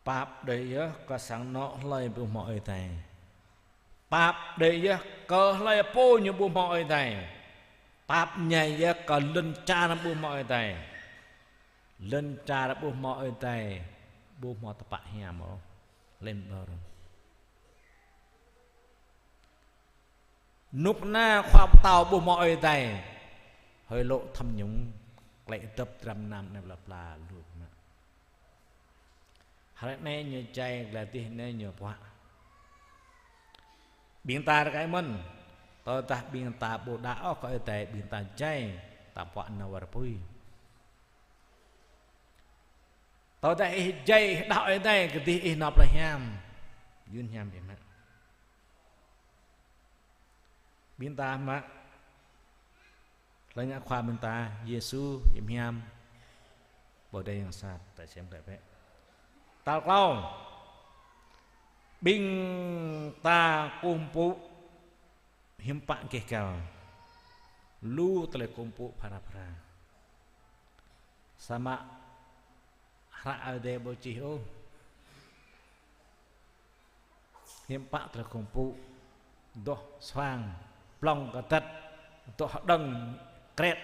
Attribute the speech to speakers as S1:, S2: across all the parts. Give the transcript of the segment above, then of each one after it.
S1: Bạp đây có sáng nọ lời bù mọi thầy Bạp đây có lời bố như bù mọi thầy Bạp nhảy có lên cha nó bù mọi thầy Lên cha nó bù mọi thầy Bù mọi tập bạc hèm không lên bờ rồi Núp na khoa tàu bù mọi thầy Hơi lộ thâm nhúng lại tập trăm năm này là luôn Hãy này như chay là tiền này nhiều quá Biến ta cái mình Tôi ta biến ta bộ đảo có thể biến ta chay ta quả nào vào bùi Tôi ta chay đạo ở đây cái tí nộp là hàm Duyên hàm để mà Biến ta mà Lấy ngã khoa biến ta Giê-xu hiểm hàm Bởi đây là sao tại xem đại vẽ Tao câu Binh ta kumpu Himpak kekal Lu tele kumpu para-para Sama Hara ade bocih Himpak tele kumpu Doh swang Plong katat Doh đăng kret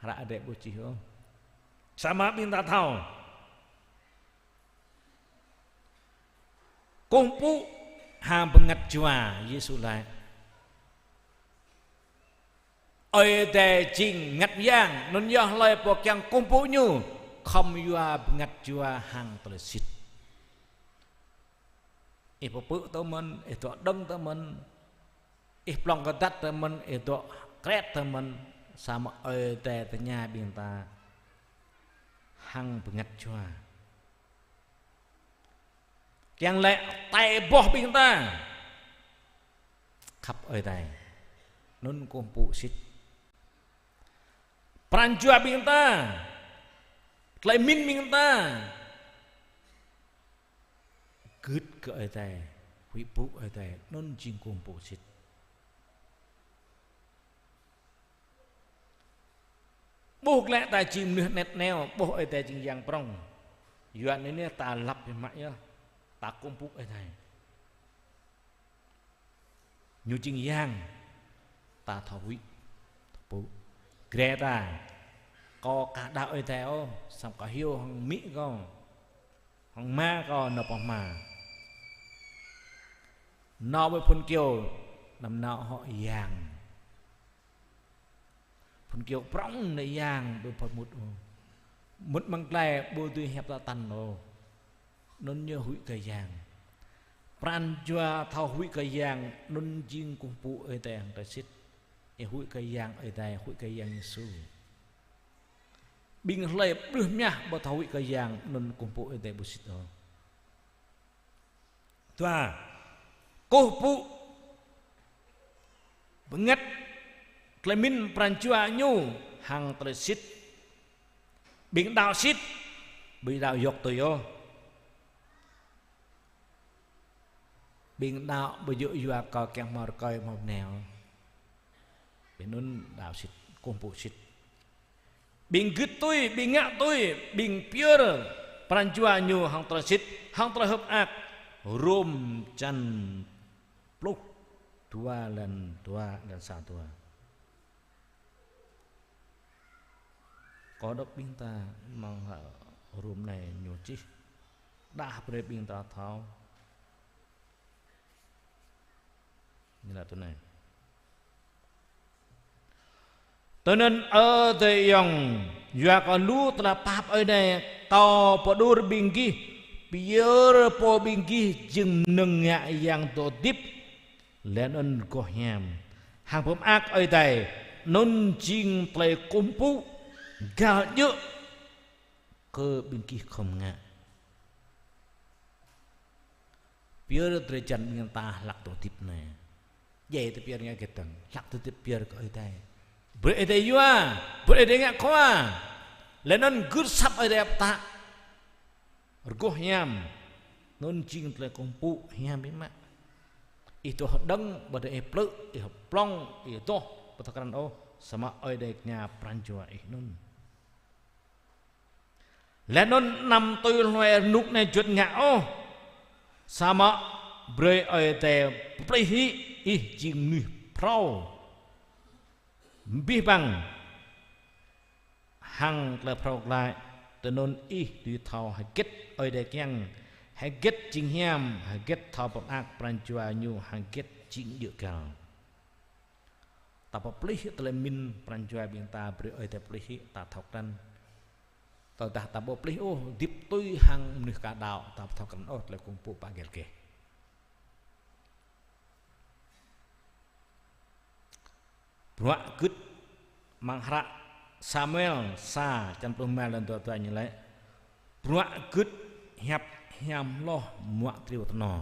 S1: Hara ade bocih Sama binh ta thao Kumpu hàm pengat jua Yesus lại ơi tề chinh ngặt giang nun giang lời bộ chàng kumpu nhu không yua pengat jua hàng tờ xịt ipo bự tớ mình ito đăng tớ mình iplong cái tát tớ mình ito kret tớ mình sama ơi tề tớ nhà biên ta hàng pengat jua Chẳng lẽ tay bỏ bình ta Khắp ơi tay Nôn công phụ xích Pranjua bình ta Lại minh bình ta Cứt cơ ơi tay Quý phụ ơi tay Nôn chinh công phụ xích Bố lẽ ta chìm nước nét nèo Bố ơi tay chinh giang prong Duyện đến này ta lặp về mãi nhá Ta kumpu ở đây Như chinh giang Ta thọ quý Bố Ghê ta Có cả đạo ở đây Xong có hiếu hằng Mỹ có Hằng ma có nộp hằng mà Nó với phân kiều Nằm nào họ giang Phân kiều prong này giang Đối phật một bằng lè bố tuy hẹp ra tần Nôn như hủy cây giang Pranjua thao hủy cây giang Nôn chinh cung phụ ơi tè hằng ta xích Hủy cây giang ơi tè hủy cây giang Giê-xu Bình lệ bướm nha Bà thao hủy cây giang Nôn cung phụ ơi tè bố xích đó Và Cô phụ Benget Klemin Pranjua nhu Hằng ta xích Bình đạo xích Bị đạo dọc tôi vô Bình đạo bởi dụ dùa có kèm mọt coi một nèo Bình nôn đạo xịt công phụ xịt Bình gứt tôi, bình ngạ tôi Bình pure Pranjua nhu hằng tra xịt Hằng tra hợp ác Rôm chân Pluk Tua lần xa tua Có đốc bình ta Mang hả rôm này nhiều chí Đã bởi bình ta thao Như là tôi này Tôi nên ở đây dòng Dua có lũ là bạp ở đây Tàu bộ đô bình ghi Biar po bình ghi Dừng nâng ngạ yang tổ tiếp Lên ơn có hàm Hàng phẩm ác ở đây Nôn chinh play công phụ Gạo nhựa Cơ bình ghi không ngạ Biar trời chân người ta lạc tổ tiếp này Vậy thì biar nghe cái tầng Lạc tôi tiếp biar có ở đây Bữa ở đây dùa Bữa ở đây nghe khoa Lên nôn gửi sắp ở đây áp tạ Rgo hiam Nôn chinh tle công phụ hiam bí mạng Itu đăng bởi đây pluk Itu plong Itu Betakaran sama ở đây nhà Pranjua nôn และนนนำตัวลอยนุกในจุดงะโอสามะเบรย์แต่ปริหิอีจิงนึเพราบิบังหังและเพราลายแต่นนอีดูเท่าให้เก็ตได้ยังให้เก็ตจิงเฮียมให้เก็ตเท่าปนอักปรัญจวายูให้เก็ตจิงเยอะกันแต่พอปลิหิตเลยมินปรัญจวาเบียงตาเบรย์แต่ปลิหิตาเท่ากันต่อตาตาบปลิโอดิบตุยหังนึกกาดาวตาเท่ากันโอ้เลยคงปูปากเกลเกพระกึศมังหระซามูเอลซาจันทร์พรหมลันตัวตัวนี้เลยพระกึศเหียบเหียมล้อมัวตริวตนอ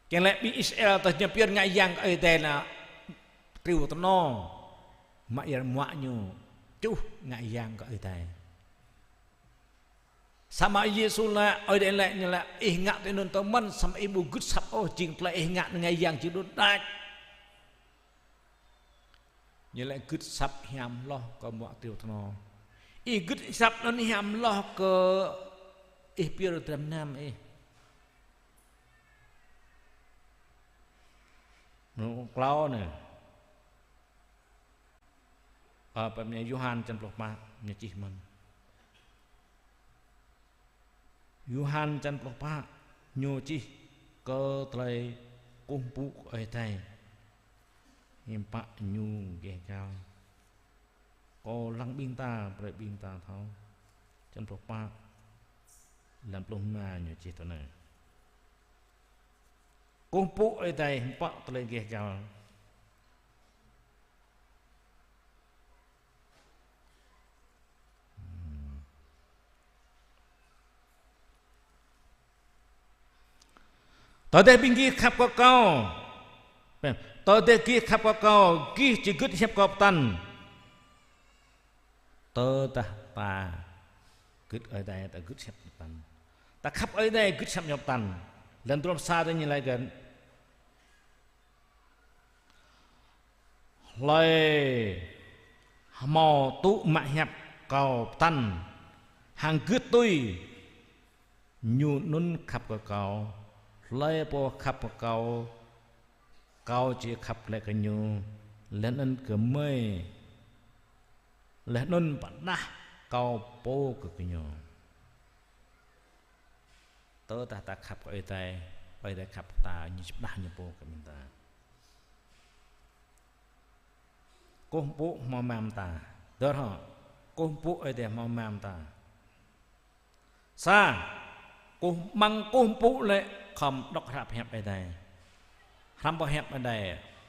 S1: แกเล็บอิสราเอลตัวนี้เปลี่ยนไงยังแต่ละตริวตนอมาเอียมัวยูจุไงยังก็แต่sama Yesus lah, ada lainnya lah. Ingat dengan teman sama ibu gusap oh jing telah ingat dengan yang jidut dak. Nyala gusap hiam loh ke muak tiu teno. Gusap non hiam loh ke piru dalam nam Nu klau ne. Pemnya Yohan can peluk mak nyecih man. Yohan can peluk pak nyuci ke telai kumpuk tai impak nyu ge cao ko lăng binta bre binta thau can peluk pak lan peluk ma nyuci to ne kumpuk tai impak telai ge caoตอนเด็กบิงกี้ขับก็เก่าตอนเด็กกี้ขับก็เก่ากี้จิกึดเหียบกอบตันตอตาตากึดได้แต่กึดเหียบตันแต่ขับได้กึดเหียบยอบตันแล้วตัวซาได้ยังไงกันเลยหมอตุมาเหียบกอบตันห่างกึดตุยยูนุ่นขับก็เก่าเลยพอขับเกาจีขับเลยกันอยู่แล้วนั่นก็ไม่แล้วนั่นปัดนะเกาโปก็กันอยู่เตอตาขับไปได้ขับตาอยู่ชิบด้านอยู่โปกันมันตากุ้งปุ๊มอมามตาเด้อฮะกุ้งปุ๊เดี๋ยวมอมามตาซากุ้งมังกุ้งปุ๊เลยคำดอกหับแหบไปได้ทำบ่แหบไปได้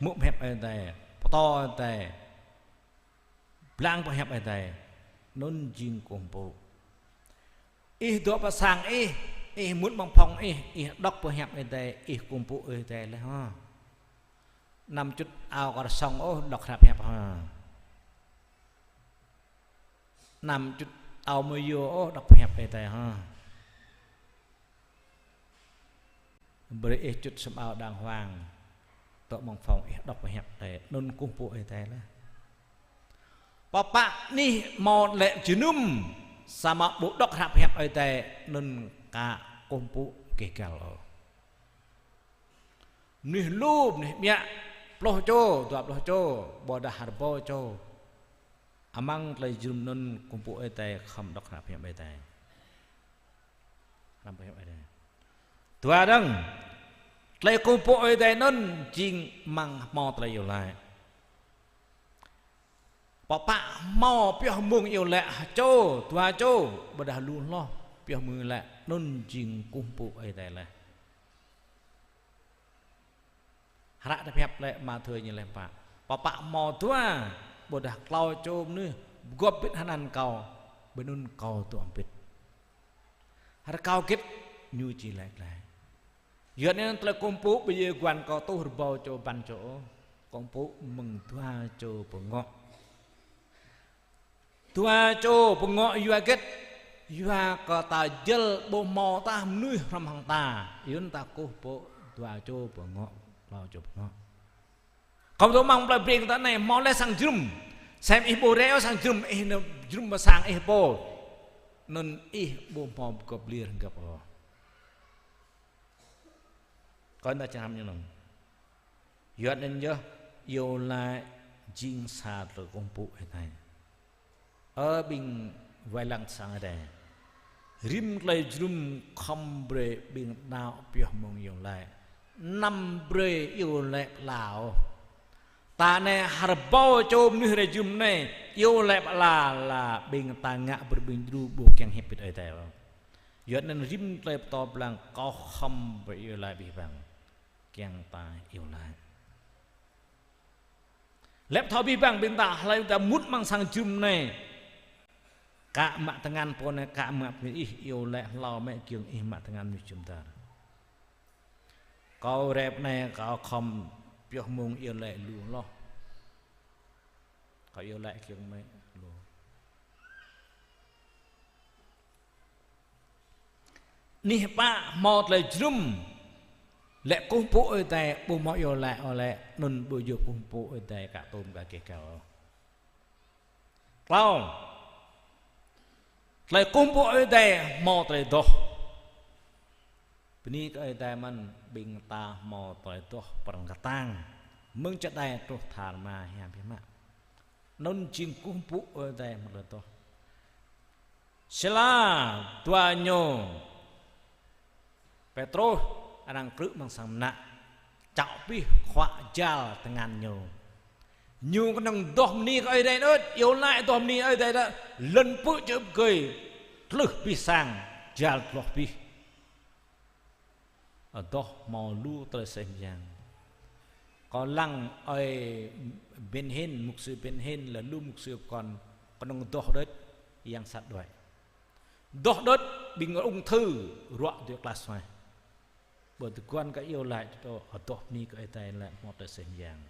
S1: มุกแหบไปได้ปตอได้ล้างบ่แหบไปได้นุ่นจิงกงปูตัวภาษามุดบังพองดอกบ่แหบไปได้กงปูได้แล้วฮะนำจุดเอากระซองดอกหับแหบฮะนำจุดเอามือโยดอกแหบไปได้ฮะบริเอจุดสมเอาดังวางตัวมองฟองดอกไปแหบแต่นุ่นกุ้งปูแต่ละปะปะนี่มอเละจืนุ่มสามารถบุดอกหับแหบแต่นุ่นกากุ้งปูเกลนี่รูปนี่เมียปลอโจตัวปลอโจบอดาฮาร์โบโจอามังเลยจืมนุ่นกุ้งปูแต่คำดอกหับแหบแต่คำไปแหบแต่ตัวดังเลยกูป่วยแต่นั่นจริงมังมอตเลยอยู่เลยปะปะมอเปียมึงอยู่แหละโจตัวโจบดาลุนล้อเปียมือแหละนั่นจริงกูป่วยแต่เลยหระจะเพียบเลยมาเธออย่างไรปะปะปะมอตัวบดาเกลาโจมนี่กบปิดหันันเก่าเป็นนุ่นเก่าตัวปิดหระเก่าคิดยูจีแหลกแหลกเยอะเนี่ยตะกุมปุ๊ไปเยอะกวนก็ตู้หัวโบโจบันโจกุมปุ๊มึงตัวโจปงเงาะตัวโจปงเงาะยัวเก็ตยัวก็ตาเจลโบมอตานุ้ยรำหังตายืนตากุปุ๊ตัวโจปงเงาะเราโจปงเงาะเขาตัวมังปลายเปลี่ยนตาในมอเลสังจุ่ม xem ít bồ reo sang drum mà sang ít bồ nên ít bồ mồm cọp liền gặp họ có người ta làm như nào dọn nên nhớ yêu lại chính xác rồi công cụ này ở bên vài lần sang đây rim lại drum không bề bên nào biểu mong yêu lại năm bề yêu lại lào ta này har bao chôm như thế drum này yêu lại là bên ta ngã berbin dulu buộc yang hepit ở đây dọn nên rim lại to blang có không bề yêu lại bị vàng yang ta yêu lại lép thọ bi bang bên ta lại ta mút mang sang chum này cả mạng thằng ăn pon này cả mạng yêu lại lo mẹ kiêng mạng thằng ăn như chúng ta câu rap này có không biết mong yêu lại luôn lo có yêu lại kiêng mấy luôn nè ba một là drum lẽ công bộ ở đây bố mọi yêu lại ở lại nên bố dục công bộ ở đây cả tôm cả kẻ kéo không lại công bộ ở đây mò tới đó bên này ở đây mình bình ta mò tới đó bằng cái tang mừng cho đây tôi thả mà hiểu biết mà nên chính công bộ ở đây một lần đó sila tua nhô Petro anh cử bằng sầm nạ chạo pi khóa chào dengan nhiều cái năng đom ni ở đây đó yêu lại đom ni ở đây đó lần bự chớp cười lực pi sang chào lọt pi ở đó màu lu tới xem giang có lăng ở bên hen mục sư bên hen là lu mục sư còn năng đo đất yang sát đo đất bình ung thư rọa được là xoay bởi từ quan cái yêu lại cho ở tổ ni cái tay lại một là sinh giang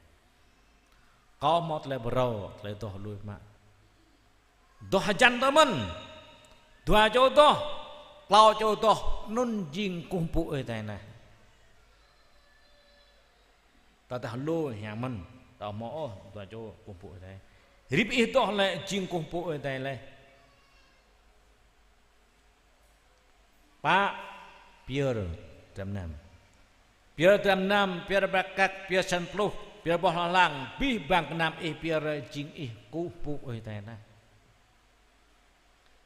S1: có một là bro lại tổ lui mà tổ hajan teman dua chỗ to lao chỗ to nun jing kumpu ở tay này ta ta lu nhà mình ta mỏ dua chỗ kumpu ở đây rip ít to lại jing kumpu ở tay này pa Pierre Trăm Nam Pierre Trăm Nam Pierre Bakak Pierre Sanpluh Pierre Boh Lang Bih Bang Nam Pierre Jing Kupu oi tai na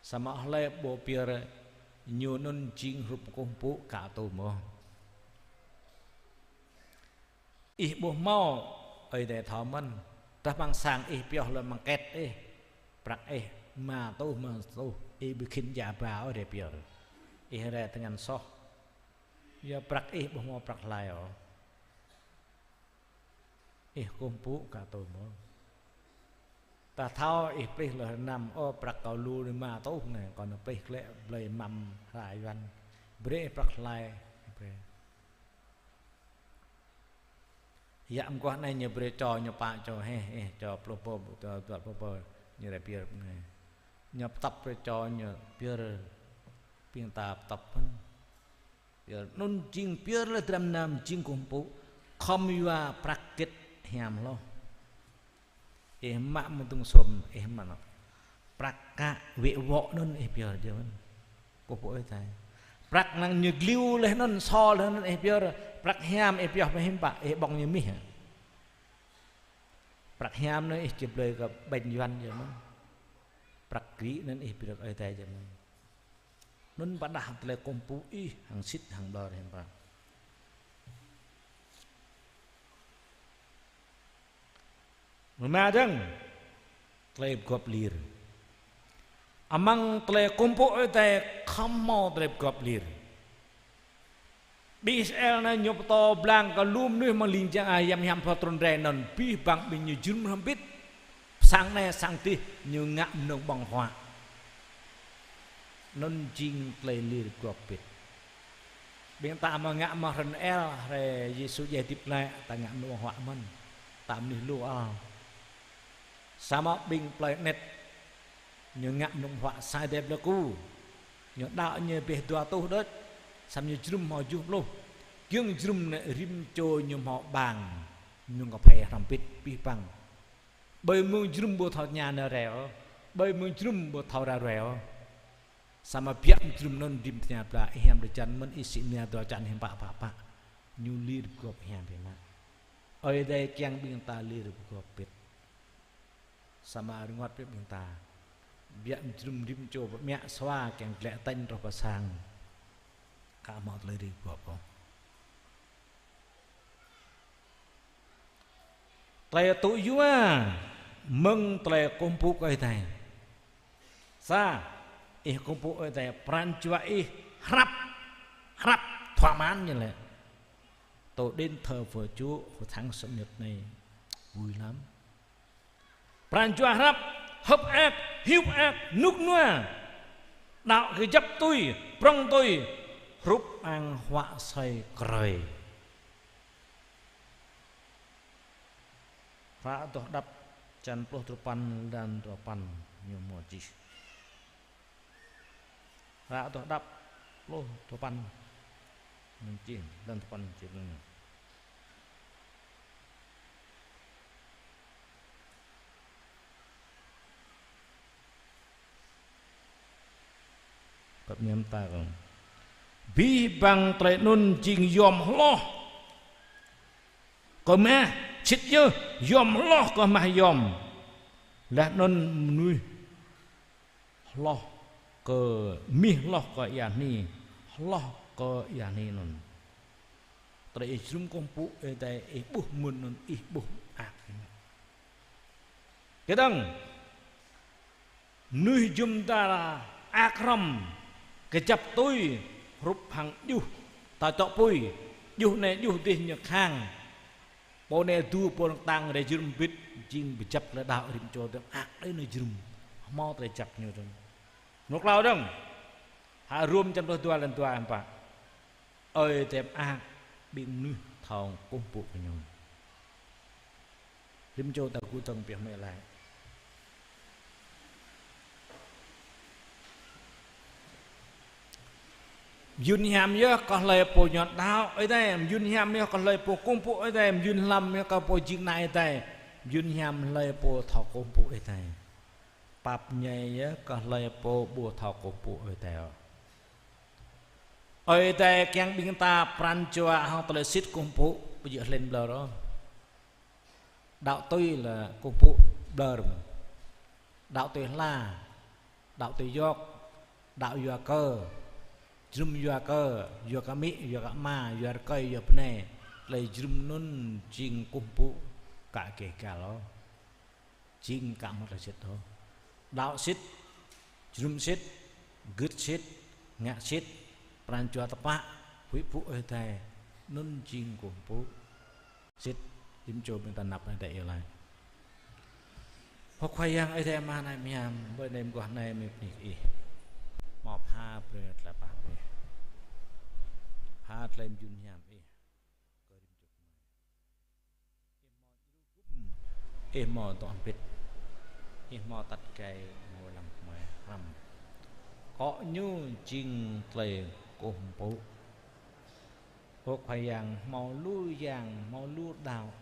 S1: sama le bo Pierre Nyunun Jing Rup Kupu ka tu mo bo mau oi tai tho man ta bang sang Pierre le mang ket prak ma tu bikin ja ba oi de Pierre ra dengan soh ya prak boh prak lai kumpu cả tôi mo ta thao pleh là nằm prak cầu lu ma tốt này còn nó pleh lệ lời mầm hại văn bre prak lai dạ qua này nhiều bre trò nhiều bạn trò he trò propo trò propo như là bia này nhập tập bre trò nhiều bia piang tập pun nun jing pier le Trăm Nam jing kumpu khomwa prakit hiam lo mak mentung som mana prakka we wo nun pier je man kumpu ai tai prak nang như gliu le nun so le nun pier prak hiam pier me him ba bong như mi prak hiam nó chụpเลยกับเบญวันje man prak kri nun pier ai tai je man nun pada le kompu hang sit hang bờ hem pa mà dang tle gop lir amang tle kompu te khamo tle gop lir BSL na nyop to blang ka lum nuih mang ling jang ayam yam patron renon pi bang bin như jun hampit sang ne sang ti như ngạm nông bằng hoa non jing play lir gopit bên ta mà ngạ mà rần el re Yesus giải tiếp lại ta ngạ nô họa man tạm ni lu ao sama bing play net như ngạ nông họa sai đẹp là cu như đạo như bề tua tu đất sam như drum họ du lu kiêng drum ne rim trôi như họ bàng như ngọc hè làm pit pi bang bởi mương dùm bộ thọ nhà nở rèo bởi mương dùm bộ thọ ra rèo sama biak dùm non dim nya bla hem de chan men isi nya do chan hem pa nyu lir gop hem be ma oi dai kyang bing ta lir gop pit sama ngot pit bing ta biak dùm dim cho mẹ xóa kyang lẹ tanh ro pa sang ka mot le ri gop trai tụ yua mừng trai công phu cái này sa công phu cái này pran chua hấp thỏa mãn như vậy tôi đến thờ vợ chúa của tháng sinh nhật này vui lắm pran chua hấp ác hiu ác nút nuôi đạo cái chấp tôi prong tôi rút ăn họa say cười Ra toh dap chan puluh trupan dan trupan nyumoji. Ra toh dap puluh trupan mencin dan trupan mencin. Cấp nyam ta không. Bi bang tre nun jing yom loh. Có mẹ chít dơ yom loh có mà yom. Là nun nuôi loh có mi loh có yani loh có yani nun. Tre isrum kompu ete ibuh mun nun ibuh ak. Cái đằng nuôi jum ta akram cái chập tôi rụp hàng du ta chọ pui du này du tiền nhật hàng bộ này tu bộ tăng để dùm biết chinh bị chập là đạo điểm cho them ác đấy nơi dùm mau để chập nhiều rồi ngược lao đông hạ rùm trong đôi tua lần tua em bà ơi tem ác bị nuôi thòng công bộ của nhau điểm cho ta cụ tầng việc mẹ lại yun ham ya có lời po nhọt đau ở đây yun ham ya có lời po công phụ ở đây yun lam ya có po chinh này ở đây yun ham lời po thọ công phụ ở đây pap nhảy ya có lời po bùa thọ công phụ ở đây keng bing ta pran chua hong tele sit công phụ bây giờ lên blur đó đạo tôi là công phụ blur đạo tôi là đạo tôi yok đạo yo cơ Jum yuaka yuakami yuakama yuarkai yuapne lay jum nun jing kumpu cả kể cả lo jing cả một là chết thôi đạo sit jum sit good sit ngạ sit pran chua tapa quý phụ ơi thầy nun jing kumpu sit jim cho bên ta nạp này đại lại hoặc khoai yang ơi thầy mà này miam bên em còn này mình đi mọp ha bơi là bà ha lên yun nham mò toàn bịt mò tắt cây ngồi làm mày rầm có như chinh tề cùng bố hộp phải yang màu lu đào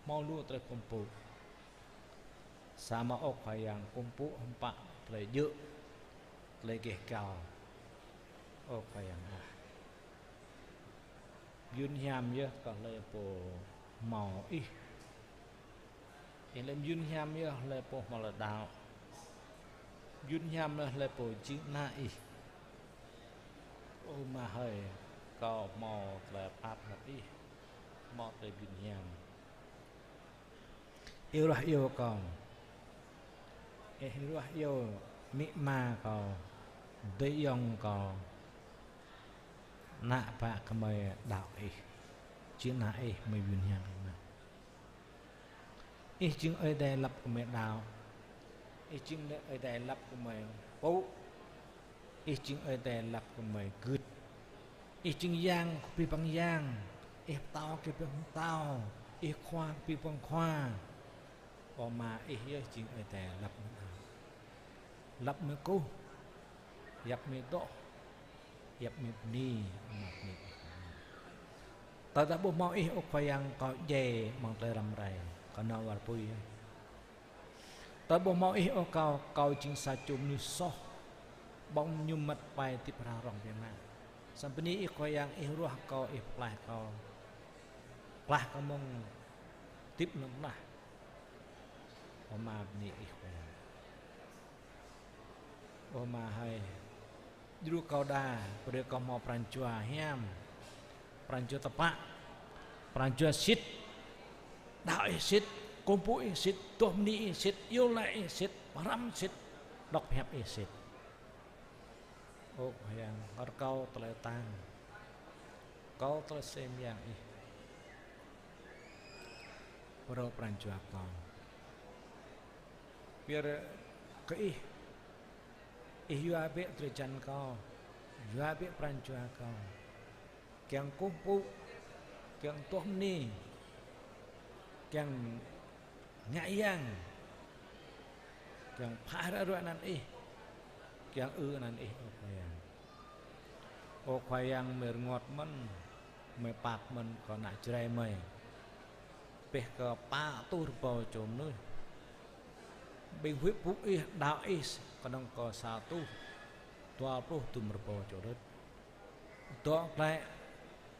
S1: màu lu tề cùng bố sama ốc phải yang cùng bố hôm bạ tề dự tề kể cao ốc phải yang yun nham ya có lẽ po màu ít lên yun nham ya lẽ po màu là đào yun nham là lẽ po chính na ít ô mà hơi có màu là áp là ít màu là yun nham yêu là yêu còn yêu là yêu mỹ ma còn để yong còn nạ bạ cái mày đạo ấy chuyện nạ ấy mày bình hàng mà ấy chuyện ở đây lập của mẹ đạo ấy chuyện ở đây lập của mày bố ấy chuyện ở đây lập của mày gứt ấy chuyện giang bị bằng giang ấy tao cái bằng tao ấy khoa bị bằng khoa bỏ mà ấy chuyện ở đây lập mẹ cô dập mẹ độ dập mịp ni ta đã bộ mau ít ốc phải yang có dè bằng tay làm rày có nào vào bùi tớ bố mau ý ô cao chính sa chùm như so bong nhung mặt bài tiếp ra rong về mà sampai ni ý coi yang ý ruah cao ý plai cao mong tiếp nông na ô mà ni ý coi ô mà hay dulu kau dah pada kau mau perancua hiam perancua tepak perancua sit dah sit kumpu sit tuh ni sit yulai sit param sit dok hep sit oh yang kau teletang kau telesem yang pada perancua kau biar ke Ihuabe terjan kau, ihuabe perancua kau, kiang kumpu, kiang tuh ni, kiang nyayang, kiang parah nan kiang nan okwayang merngot men, mepak men kau nak cerai mai, peh ke pa tur bau jom nu. Bình huyết phúc y đạo y còn có 1 20 tu merpo jodoh to plek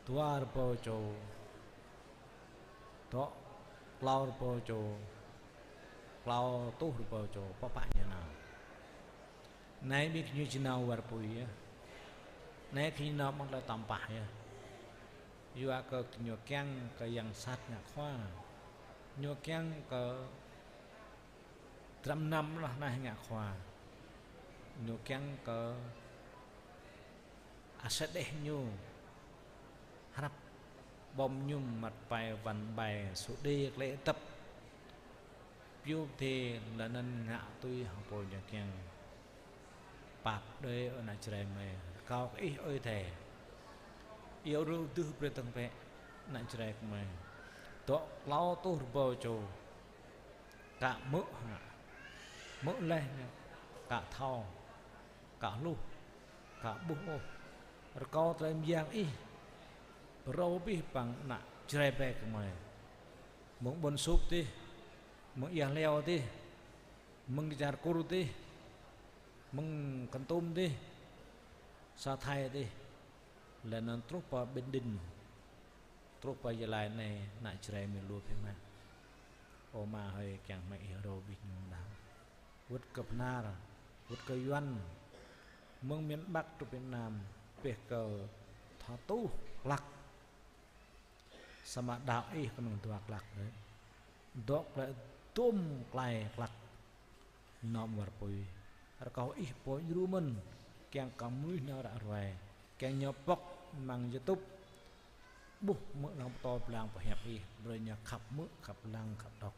S1: 2 merpo jo to lau merpo jo lau tu merpo jo papanya nào nay biết như thế nào war pui ya nay khi nào mang lại tampah ya yua ke nyokang ke yang sat nya khoa nyokang ke 5 năm lah nah ngak khoa nyokang ke aset nyu harap bom nhum mặt bài văn bài số đi lễ tập piu thì là nên ngạ tôi học bồi nyokang bạc đây ở nãy trời mày cao ít ơi thề yêu ru tư bê tông bẹ nãy trời mày to lao tu bồi trầu cả mỡ lên cả thau cả lu cả bung rồi kau terem yang robi pang nak cerai baik kemai mung bon sup ti mung yang leo ti mung dijar kur ti mung kentum ti sa thai ti lần trúc pa bên đình trúc pa jalai này nak cerai melu phema oma hơi càng mày robi nhung đau vượt cập nar vượt cờ yuan mương miền bắc từ Việt Nam về cờ thọ tu lạc sama đạo y cái mình tuạc lạc đấy đọc lại tôm lại lạc nom war pui kau poi rumen keng kamu na ra roi keng nyopok mang YouTube buh mực nang to plang pa hep rồi nya khap mực khap lang khap đọc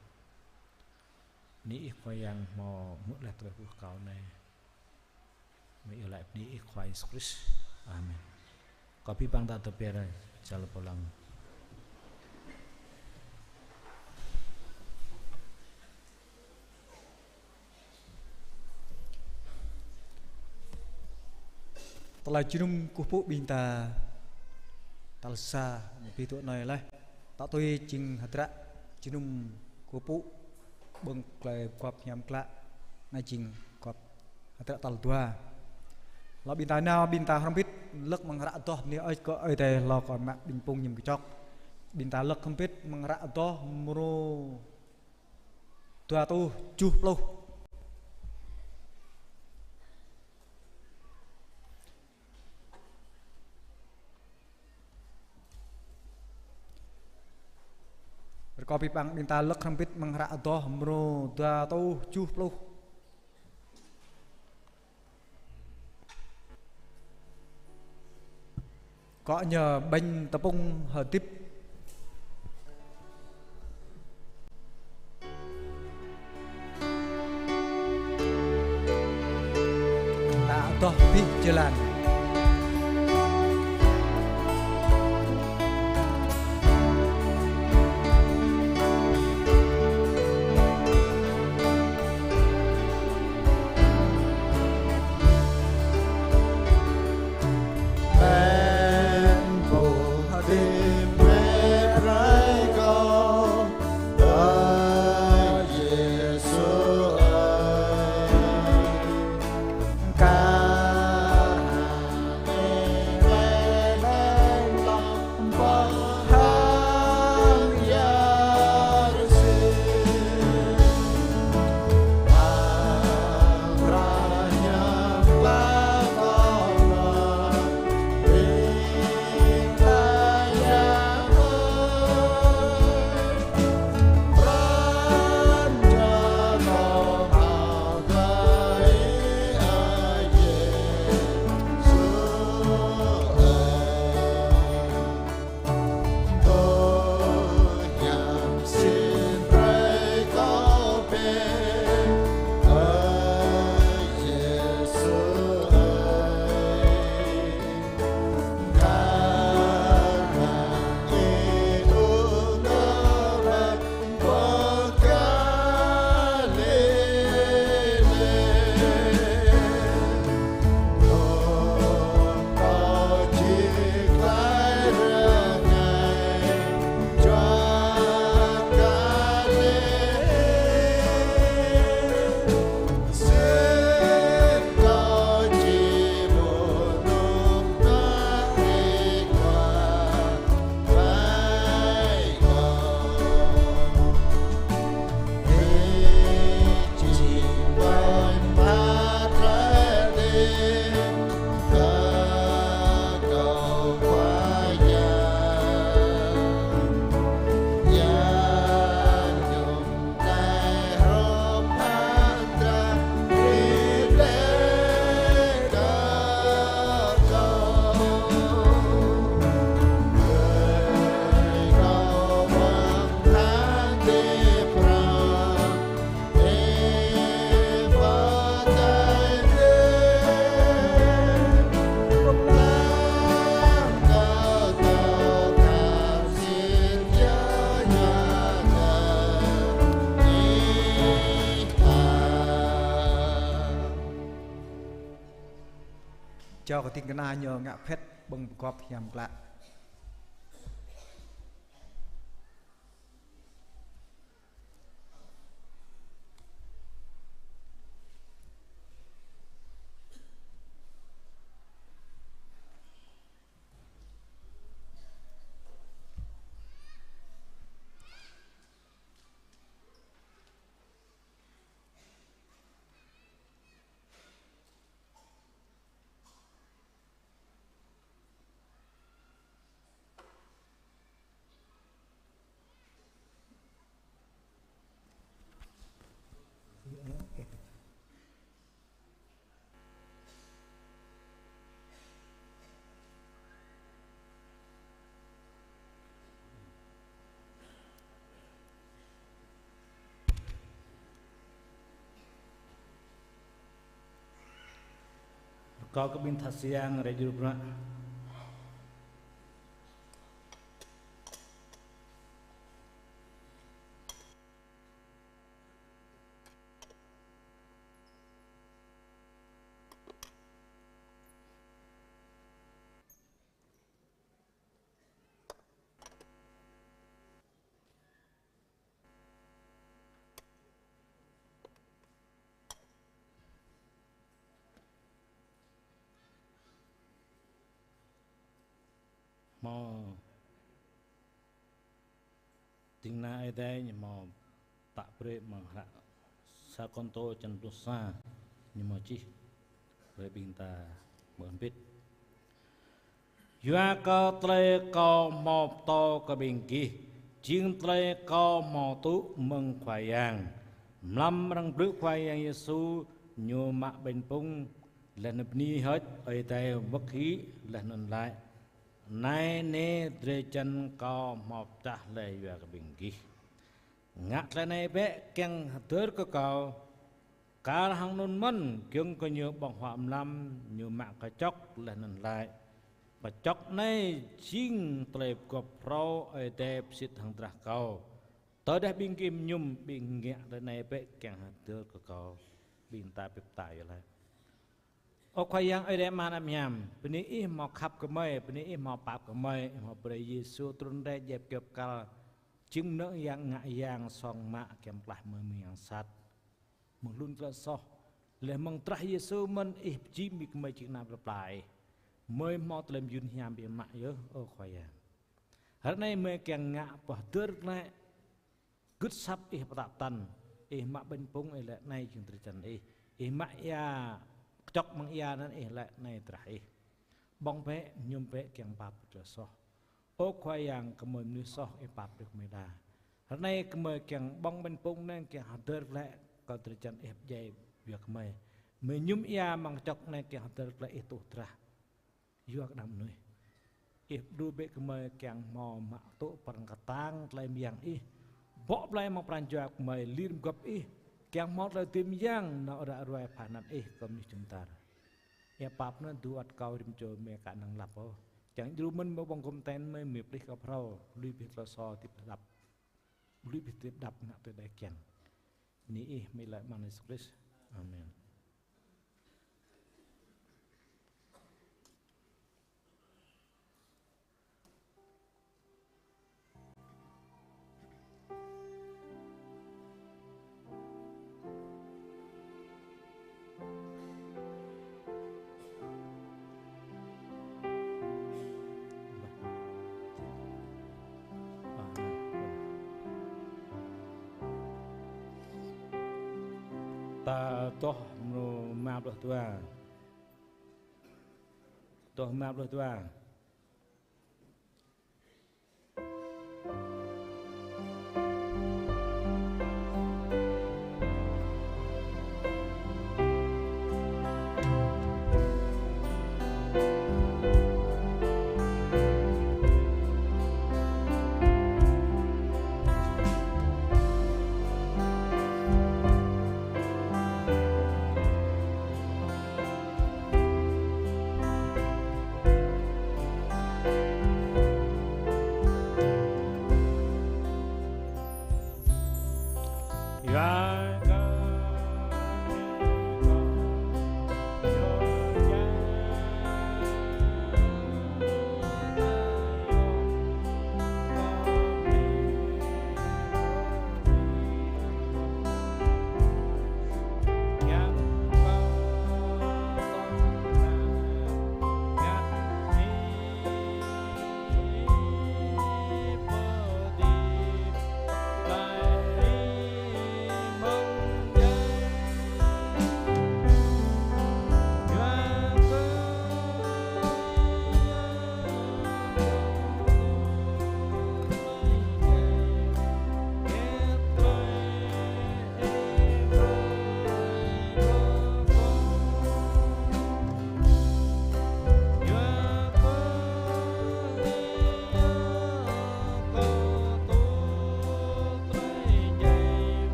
S1: ni khoai yang mau mực là tôi của kau này mấy lại ni khoai Christ amen kopi bang ta terpera jalan pulang
S2: telah junum kupu binta talsa pitu noi lah tak toi jing hatra junum kupu beng klai kop nyam kla na jing kop hatra tal tua la binta na binta hampit lek mengrak toh ni oi ko oi te lo kon mak bin pung nyum kicok binta lek hampit mengrak toh muru tua tu juh ploh kopi pang minta lek rempit mengrak doh mro da tau juh pluh có nhờ banh tepung hờ tiếp đã doh pi jalan
S3: Yesus
S2: cho cái tiếng cái na nhờ ngạ phết bằng cọp nhằm lạ
S1: Kau kebintas siang rejur pernah. Mau tingna ada ni mau tak boleh mengharap sakonto cendosa ni mau cih boleh binta berbit. Yua kau telah kau mau tahu kebingkih, jing telah kau mau tu mengkwayang, melam rang bruk kwayang Yesu nyumak benpung lan bni hết ở đây bất khí lan non lại. Nay nè dre chân cao mọc ta lệ và cái bình ghi ngắt lại này bé keng tớ có cầu cả hàng nôn mân kiêng có nhiều bằng hoạm lâm nhiều mạng cái chóc là nần lại và chóc này chính tệp của pro ở đẹp xịt hàng trạc cầu tới đây bình kim nhung bình nghẹ lại này bé keng tớ có cầu bình ta bếp tài lạiโอคยังไอเดมานามยามปนิอิหมอขับก็ไม่ปนิอิหมอปราบก็ไม่หมอพระเยซูตรุนได้เย็บเก็บกาจึงเนื้อยังงะยังซองมะเก็บปลาเมืองยังสัตว์มึงลุ่นกระซอเลยมึงตรัสเยซูมันอิบจีมีก็ไม่จึงนำปลายเมื่อหมอเตลิมยุนยามเบียมะเยอะโอคยังหากในเมื่อแกงงะปะเดือดในกึศซับอิปตะตันอิมะเป็นปงไอแหละในจึงตรัสจันอิมะยาจอกมังยานั่นเองแหละในตรัสบองเปะยุมเปะเกียงปับจะซอโอ้ควายยังกระเมินนิซอไอปับเด็กไม่ได้ในกระเมินเกียงบองเป็นปุ่งนั่นเกียงหัดเดิร์และก็ตรัสจันเอฟใหญ่เบียกไม่เมื่อยุมยามังจอกในเกียงหัดเดิร์และเอตุตระยวกดำหน่อยเอฟดูเบกระเมินเกียงมอมาโตปรังกตังไลมีอย่างอีบ่ไลมังปรันจอกไม่ลืมกับอีyang mau tim yang nak ada ruai panan kami cinta. Ya pap nan duat kau rimjo mereka nang lapo. Yang juruman bawang konten me miplik kaprau, lebih terasa tip dap nak terdekian. Ni milai manis Kristus. Amin. Ta toh maaf loh Tuhan, toh maaf loh Tuhan.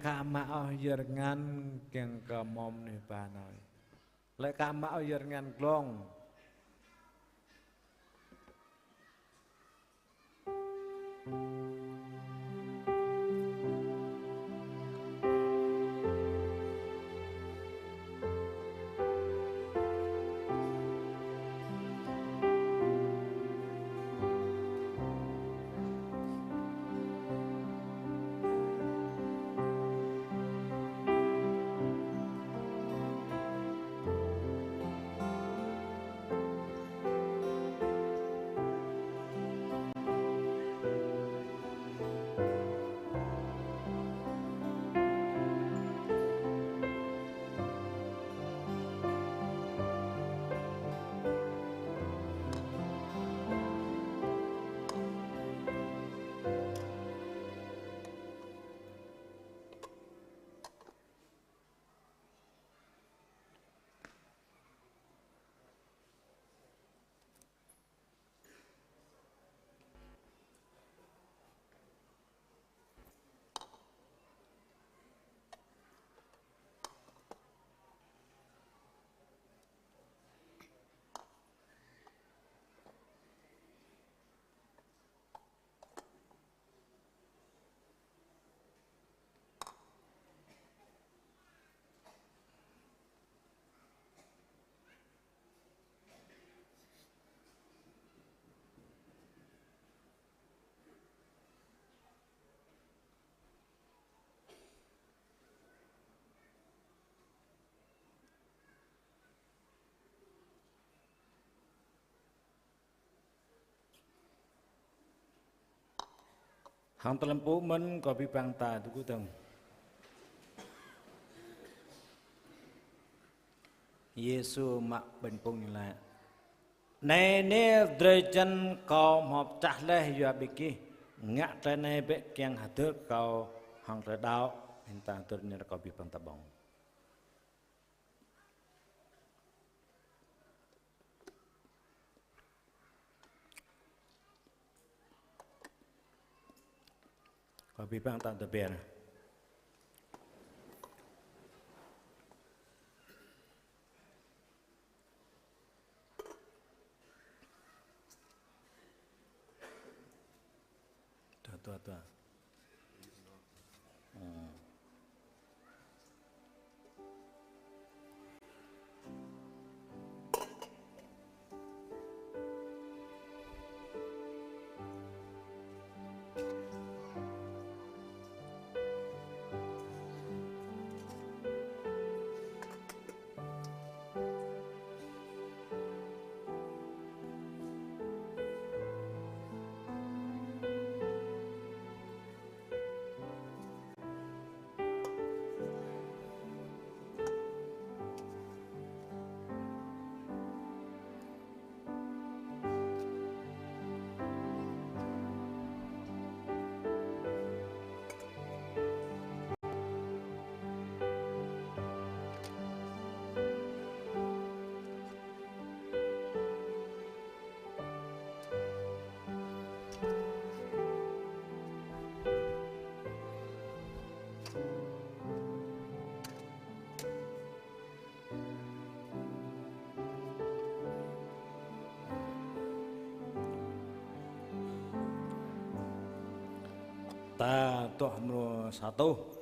S1: cả mạo giờ ngăn kiêng cả mồm này bà nói lại cả mạo giờ ngăn glong hàng tầm bố mình có bị băng ta tụi cô từng Giêsu mặc bình phong như là này nè đời chân cầu họp chặt lên giờ bị kia ngã tới này bị kẹng hạt thước cầu hàng tới đau hiện tại tôi này là có bị băng ta bóng có bị băng ta tập biển tua ta toh nomor 1 1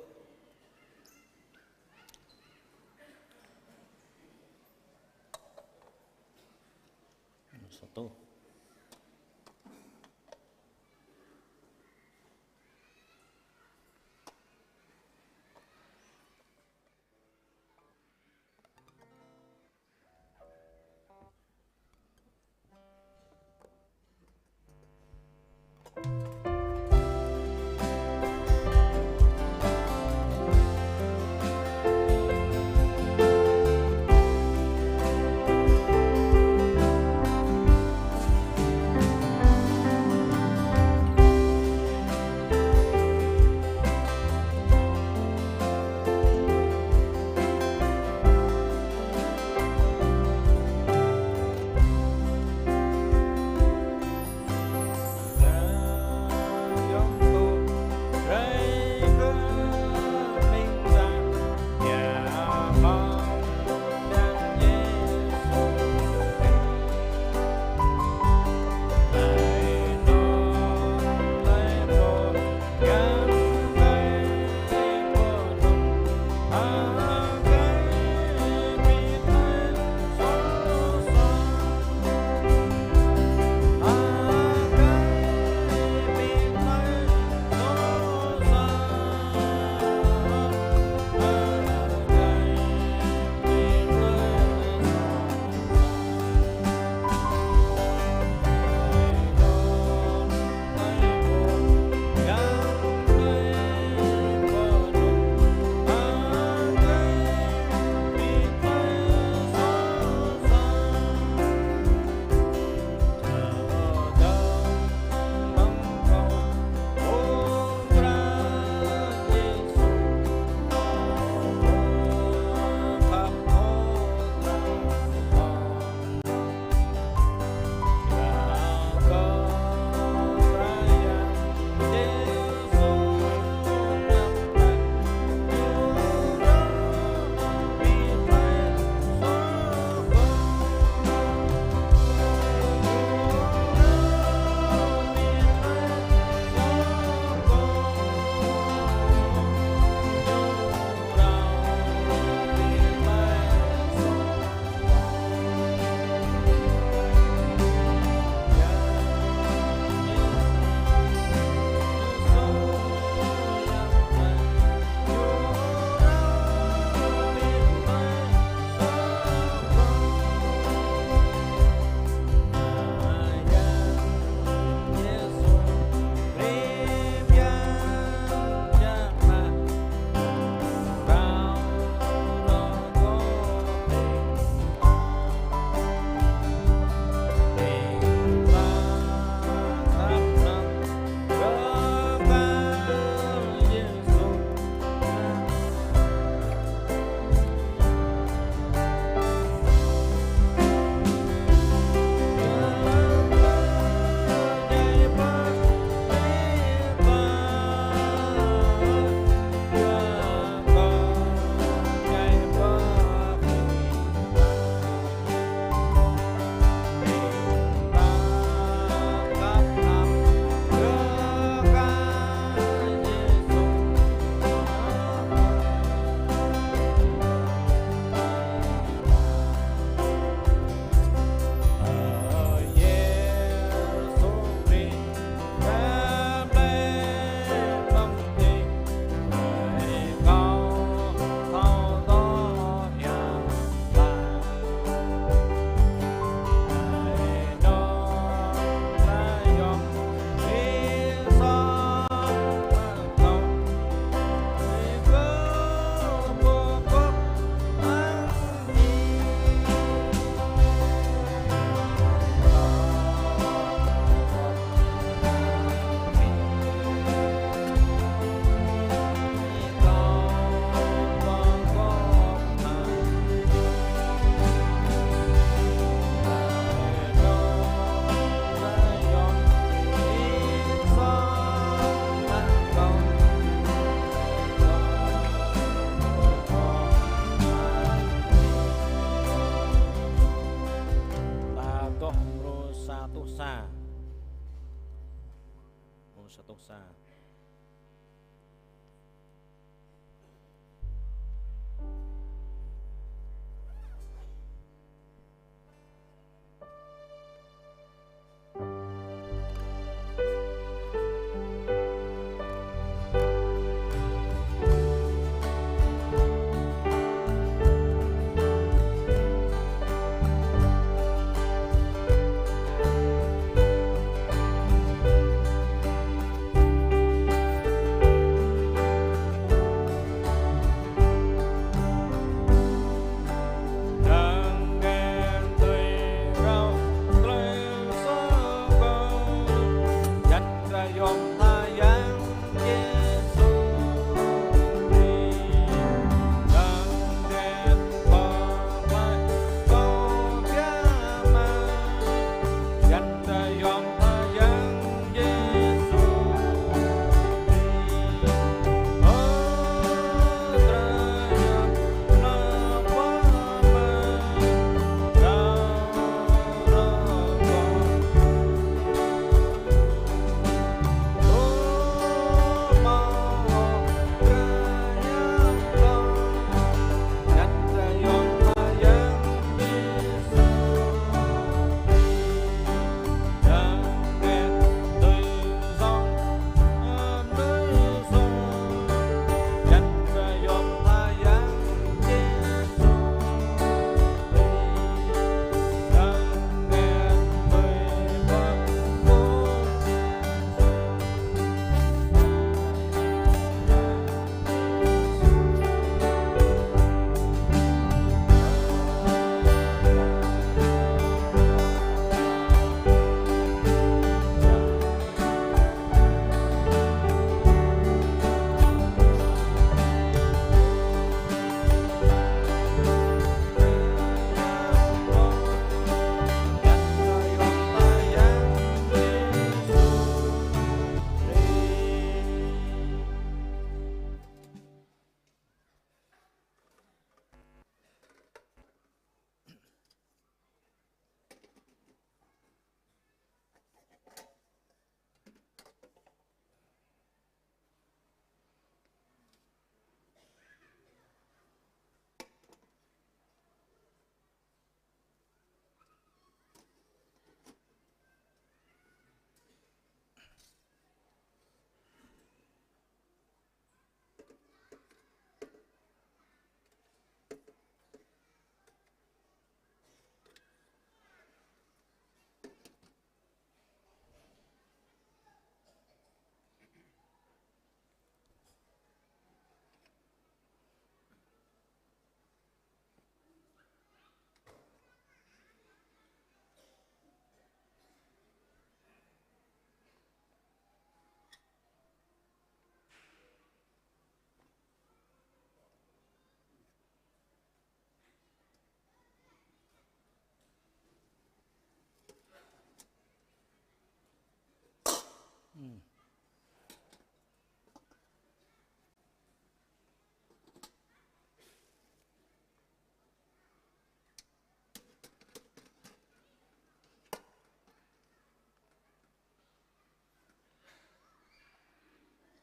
S3: Satosa.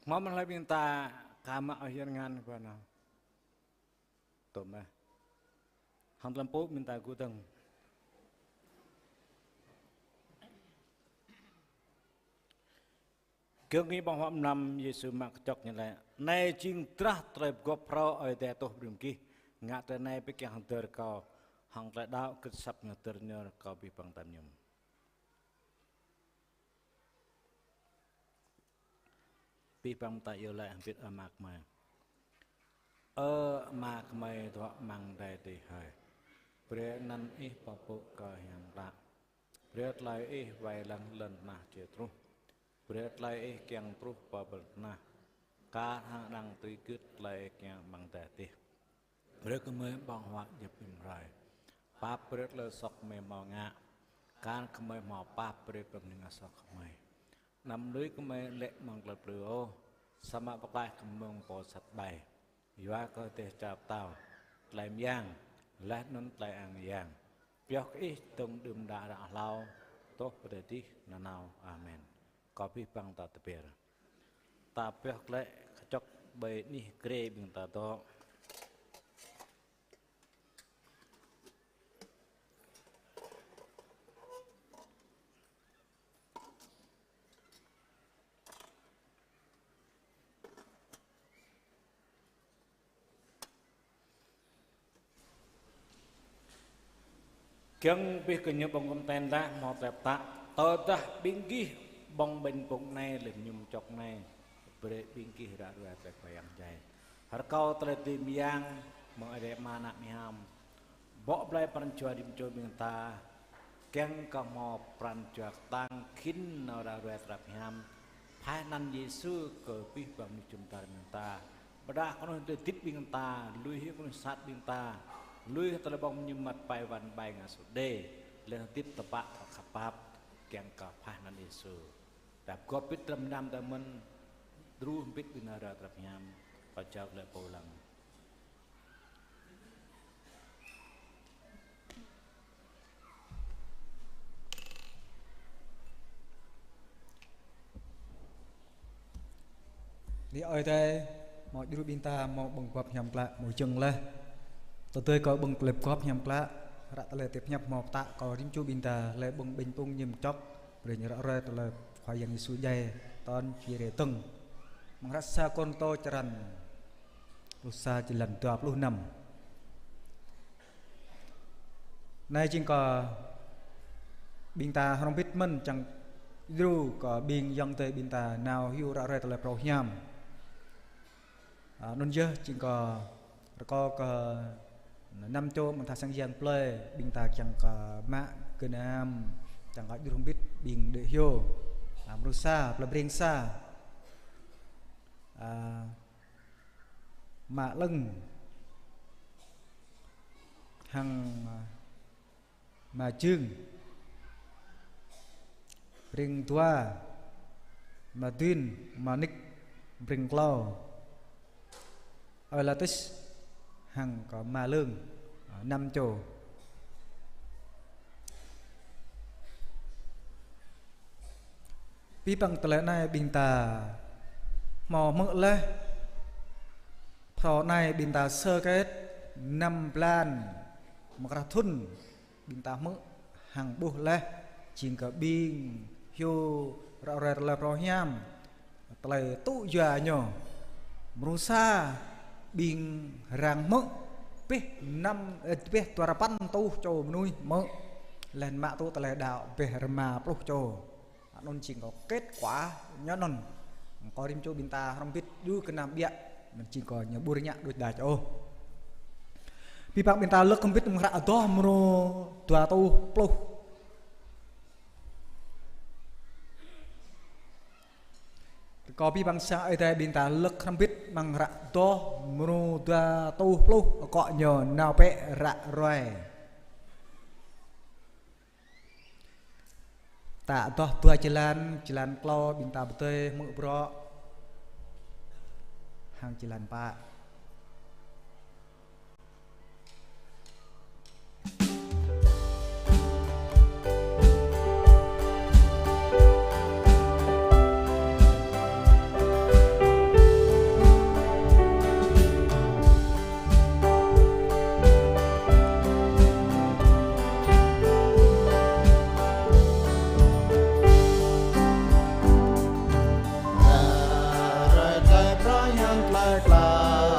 S3: Mau mulai minta kama akhir ngan kuana. Toma. Hang lampu minta gudang. Cương nghi bằng họm năm Giêsu mặc chọc như là này chinh trah trời góp pro ở đây tôi bìm kí ngã tới này bị cái hàng tơ cao hàng lại đạo kết sắp ngã tơ nhờ cao bị bằng tam nhung. Bị bằng tại yêu lại biết ở mạc mày mạc mày thọ mang đầy tì hơi bữa năn ít bảo bộ cờ hàng lạ bữa lại ít vài lần nà chế tru bữa lại ít kiang tru bảo bật nà cá hàng đăng tùy cứt lại kiang bằng tè tì bữa cứ mới bằng hoa nhập bình rồi Pap bữa lại sọc mày màu ngạ cá cứ mới màu pap bữa cầm những sọc mày nằm lưới cứ mới lệ bằng lập lửa sama bậc đại cầm mông bò sạch bày Yua có thể chạp tàu làm giang lát nón lại ăn giang Bióc ít tung đùm đá đã lao tốt bởi tí là nào Amen có pi bằng ta tập bè ta bè lại chọc bề ní kề bình ta to Kiang pi kenyap bong konten dah mau tak tao dah bingki bong ben pung này lên nhung chọc này bere bingki ra ra tại bayang jai har kau terlebih miang mau ada mana miam bỏ blai peranjua di mencuri minta kiang kau mau peranjua tang kin nau ra ra terap miam hai nan Yesus ke pi bang mencuri minta pada kono tip minta lui hi kono sat minta lui terbang nyemat pai wan bai ngasut de lên tiếp tập bạ khắp bab keng ka phai nan Yesu đạp có biết trầm nam ta mình ru biết bina ra trap nham và chào lại bầu lăng
S2: đi ơi đây mọi đứa bin ta mọi bằng quặp nhầm lại mỗi chừng lên tôi có bằng clip quặp nhầm lại đã lời tiếp nhập một tạ có riêng chú bin ta lấy bằng bình tung nhầm chóc rồi nhớ ra tôi khoai yang isu jai ton kiri teng merasa konto ceran lusa jalan 26 nay chính có bin ta không biết mình chẳng dù có bin yang tới bin ta nào hiu ra rồi tôi pro nham non dơ chính có năm chỗ mình ta sang giang play bin ta chẳng có mạ cái nam chẳng có không biết bin để hiu Amrusa, Plebringsa, Mạ Lưng, Hằng Mà Trương, Bring Tua, Mà Tuyên, Mà Nick, Bring Clow, Olatis, Hằng có Mà Lương, 5 chỗ. Pi bằng tele này bình ta mò mỡ lê thọ này bình ta sơ kết 5 plan mặc ra thun bình ta mỡ hàng bu lê chính cả bình hiu rạo rệt là pro nham tele tụ già nhỏ mrusa bình rang mỡ pi 5 pi tua pan tu cho nuôi mỡ lên mạ tu tele đạo về mà pro cho non chỉ có kết quả nhớ non có đêm cho bin ta không biết du cái nam bịa mình chỉ có nhớ bùi nhạ đôi đà cho pi bang bin ta lắc không biết ra to mro tua tu plu có pi bang sa ai bin ta lắc không biết bằng ra to mro tua tu plu cọ nhờ nào pe ra rồi tak toh tua jalan klau binta betul mu bro hang jalan pak
S4: Hãy subscribe cho kênh Ghiền Mì Gõ để không bỏ lỡ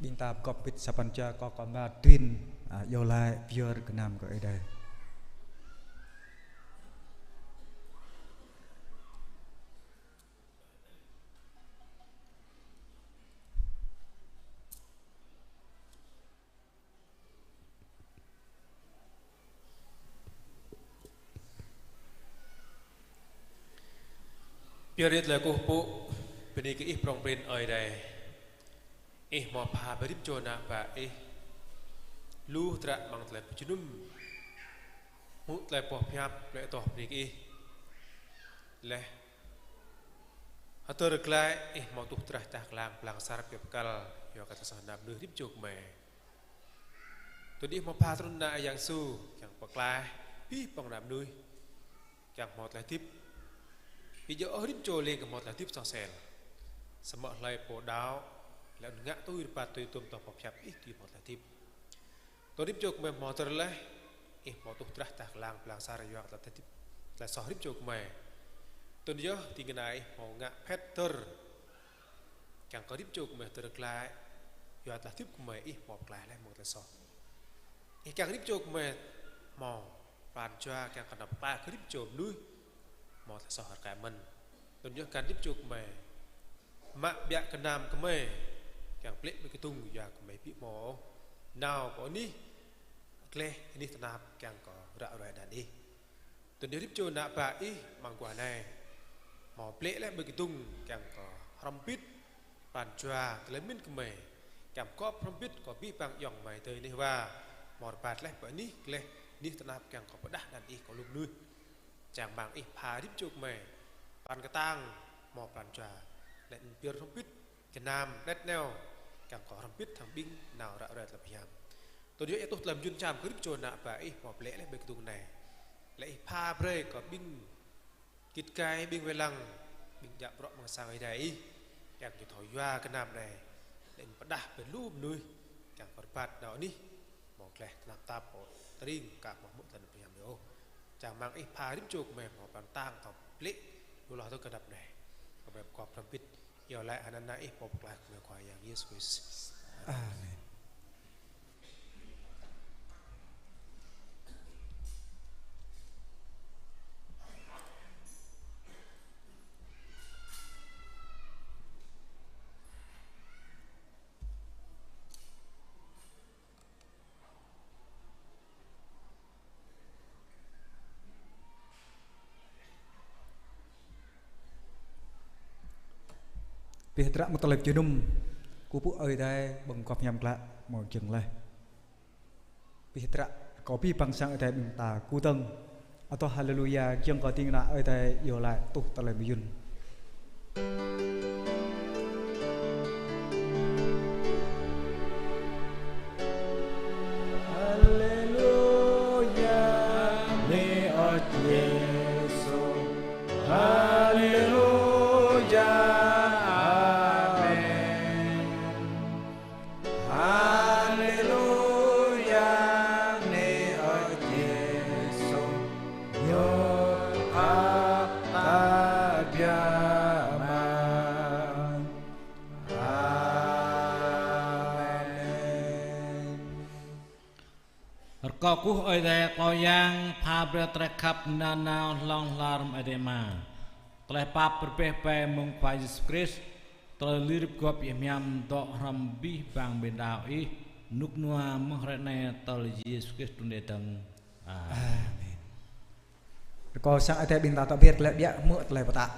S2: bintang kopit sapanca ko ngadin yolai biar kenam ko ida
S4: Biar lah kupu peniki prong prin oi dai mau pha berip jona ba lu tra mang tle junum mu tle po pyap le to peniki le atur klai mau tu tra ta klang plang sar pep kal yo kata sanap nu rip jok me tu di mau pha trun na yang su yang peklai pi pong nam nui yang mau tle tip bây giờ ở đêm trôi lên cái một là tiếp sang sèn, sớm mở lại bộ đáo, là ngã tôi bắt tôi tôm tàu bọc chặt ít thì một là tiếp, tôi đêm trôi mình mò tới lấy, mò tôi trách tạc lang lang sa rồi là tiếp, là sỏi đêm trôi mình, tôi nhớ thì cái này mò ngã Peter, càng có đêm trôi mình tôi được lại, là tiếp của mình mò lại một là sỏi, càng đêm trôi mình mò bàn cho càng còn đập ba cái đêm trôi nuôi một là sọt cả mình, tôi nhớ can tiếp chụp mày, mạ bẹ cái nam cái mày, càng plek với cái tung giờ của mày bị mỏ, nào có ní, kle ní thằng nam càng có rạo rải đàn đi, tôi nhớ tiếp chụp nạp bạ bằng quả này, mỏ plek lại với cái tung càng có rompit, bàn choa lấy miếng cái mày, càng có rompit có bị bằng dòng mày tới này và mỏ bạt lại với ní kle ní thằng nam càng có đá đàn đi có lùm nuôi chàng bằng phá đít chụp mày bàn cái tang mò bàn trà lại biar không biết cái nam đất neo càng có không biết thằng binh nào đã rồi lập hiểm tôi nhớ tôi làm chuyên tràm cứ đít chồn nạ và mò lẽ lại bên cái này lại pha bre có binh kít cái binh về lăng binh dạm rõ mà sang ấy đấy càng chỉ thổi qua cái nam này lại bắt đạp về lúp nuôi càng còn bạt đó đi mò lẽ làm tạp ở tring cả một lần lập hiểm nữa chàng mang phá đít chụp mềm hoặc bàn tang hoặc plekดูเราต้องกระดับไหนแบบกรอบทำพิษเกี่ยวและอันนั้นนะปกหลักเมื่อควายอย่างเยซูคริสต์อาเมน
S2: Petra một tập junum kupu ơi đây bằng cọp nhầm lại một chừng lại Petra có pi bằng sang ở đây mình ta cu tân atau hallelujah chẳng có tiếng nào ở đây yêu lại tu tập lại yun
S1: hallelujah ni ot Yesu hallelujah có cú ơi đây có yang pha bê tre khắp na na long larm ở đây mà tại pap berpe pe mong phải Jesus Christ tại lirip gop yam yam do rambi bang bendao nuk nua mong rene này tại Jesus Christ tuần đề tầng
S2: amen có sang ở đây bình ta tập biệt lại bịa mượn lại vào tạ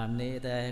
S5: ni đây